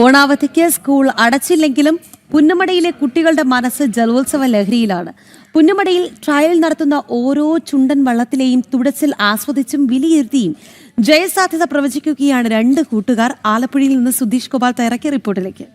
ഓണാവധിക്ക് school അടച്ചില്ലെങ്കിലും പുന്നമടയിലെ കുട്ടികളുടെ മനസ്സ് ജലോത്സവ ലഹരിയിലാണ്. പുന്നമടയിൽ trial നടത്തുന്ന ഓരോ ചുണ്ടൻ വള്ളത്തിലെയും തുടച്ചിൽ ആസ്വദിച്ചും വിലയിരുത്തിയും ജയസാധ്യത പ്രവചിക്കുകയാണ് രണ്ട് കൂട്ടുകാർ. ആലപ്പുഴയിൽ നിന്ന് സുധീഷ് ഗോപാൽ തയ്യാറാക്കിയ റിപ്പോർട്ടിലേക്ക്.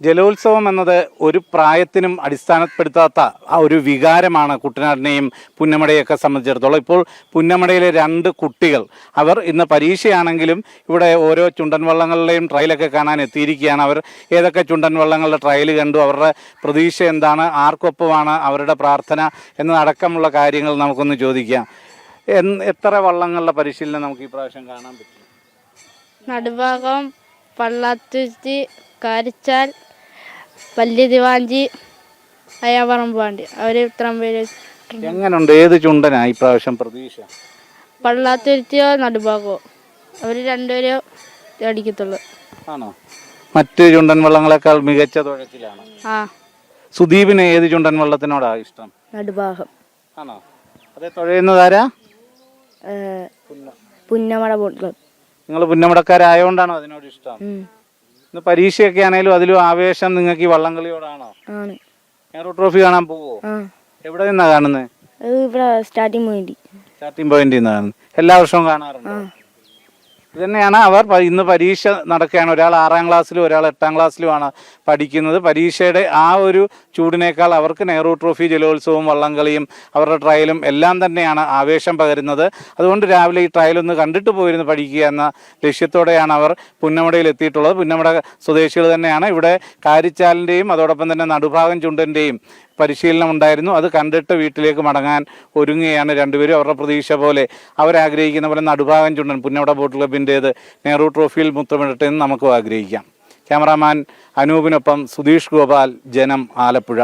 ജലോത്സവം എന്നത് ഒരു പ്രായത്തിനും അടിസ്ഥാനപ്പെടുത്താത്ത ആ ഒരു വികാരമാണ് കുട്ടനാടിനെയും പുന്നമടയൊക്കെ സംബന്ധിച്ചിടത്തോളം. ഇപ്പോൾ പുന്നമടയിലെ രണ്ട് കുട്ടികൾ അവർ ഇന്ന് പരീക്ഷയാണെങ്കിലും ഇവിടെ ഓരോ ചുണ്ടൻ വള്ളങ്ങളുടെയും ട്രയലൊക്കെ കാണാൻ എത്തിയിരിക്കുകയാണ്. അവർ ഏതൊക്കെ ചുണ്ടൻ വള്ളങ്ങളുടെ ട്രയൽ കണ്ടു, അവരുടെ പ്രതീക്ഷ എന്താണ്, ആർക്കൊപ്പമാണ് അവരുടെ പ്രാർത്ഥന എന്നതടക്കമുള്ള കാര്യങ്ങൾ നമുക്കൊന്ന് ചോദിക്കാം. എത്ര വള്ളങ്ങളുടെ പരിശീലനം നമുക്ക് ഈ പ്രാവശ്യം കാണാൻ പറ്റും? നടുഭാഗം, പള്ളാത്തുരുത്തി, കാരിച്ചാൽ, പല്ലിതിവാഞ്ചി, അയ്യാപറമ്പ് വാണ്ടി, അവർ ഇത്രയും പേര്. എങ്ങനെയുണ്ട്, ഏത് ചുണ്ടനാ ഈ പ്രാവശ്യം പ്രതീക്ഷ? പള്ളാത്തുരുത്തിയോ നടുഭാഗമോ അവർ രണ്ടുപേരോ അടിക്കത്തുള്ളൂ. ആണോ? മറ്റ് ചുണ്ടൻ വള്ളങ്ങളെക്കാൾ മികച്ച തുഴച്ചിലാണ്. സുദീപിന് ഏത് ചുണ്ടൻ വള്ളത്തിനോടാ ഇഷ്ടം? നടുഭാഗം. ആണോ? അതെ, തുഴയുന്നതാരാ? Punnamada boat club. നിങ്ങൾ പുന്നമടക്കാരായോണ്ടാണോ അതിനോട് ഇഷ്ടം? ഇന്ന് പരീക്ഷയൊക്കെ ആണെങ്കിലും അതിലും ആവേശം നിങ്ങൾക്ക് ഈ വള്ളംകളിയോടാണോ? നെഹ്റു ട്രോഫി കാണാൻ പോവോ? എവിടെ നിന്നാ കാണുന്നത്? സ്റ്റാർട്ടിംഗ് പോയിന്റിൽ നിന്ന് കാണുന്നത്. എല്ലാ വർഷവും കാണാറുണ്ടോ? ഇത് തന്നെയാണ് അവർ ഇന്ന് പരീക്ഷ നടക്കുകയാണ്. ഒരാൾ 6ാം ക്ലാസ്സിലും ഒരാൾ 8ാം ക്ലാസ്സിലുമാണ് പഠിക്കുന്നത്. പരീക്ഷയുടെ ആ ഒരു ചൂടിനേക്കാൾ അവർക്ക് നെഹ്റു ട്രോഫി, ജലോത്സവവും വള്ളംകളിയും അവരുടെ ട്രയലും എല്ലാം തന്നെയാണ് ആവേശം പകരുന്നത്. അതുകൊണ്ട് രാവിലെ ഈ ട്രയലൊന്ന് കണ്ടിട്ട് പോയിരുന്ന് പഠിക്കുക എന്ന ലക്ഷ്യത്തോടെയാണ് അവർ പുന്നമടയിൽ എത്തിയിട്ടുള്ളത്. പുന്നമട സ്വദേശികൾ തന്നെയാണ്. ഇവിടെ കാരിച്ചാലിൻ്റെയും അതോടൊപ്പം തന്നെ നടുഭാഗം ചുണ്ടൻ്റെയും പരിശീലനം ഉണ്ടായിരുന്നു. അത് കണ്ടിട്ട് വീട്ടിലേക്ക് മടങ്ങാൻ ഒരുങ്ങുകയാണ് രണ്ടുപേരും. അവരുടെ പ്രതീക്ഷ പോലെ, അവരാഗ്രഹിക്കുന്ന പോലെ നടുഭാഗം ചുണ്ടൻ പുന്നമട ബോട്ട് ക്ലബിൻ്റേത് നെഹ്റു ട്രോഫിയിൽ മുത്തമിടട്ടെ എന്ന് നമുക്കും ആഗ്രഹിക്കാം. ക്യാമറാമാൻ അനൂപിനൊപ്പം സുധീഷ് ഗോപാൽ, ജനം, ആലപ്പുഴ.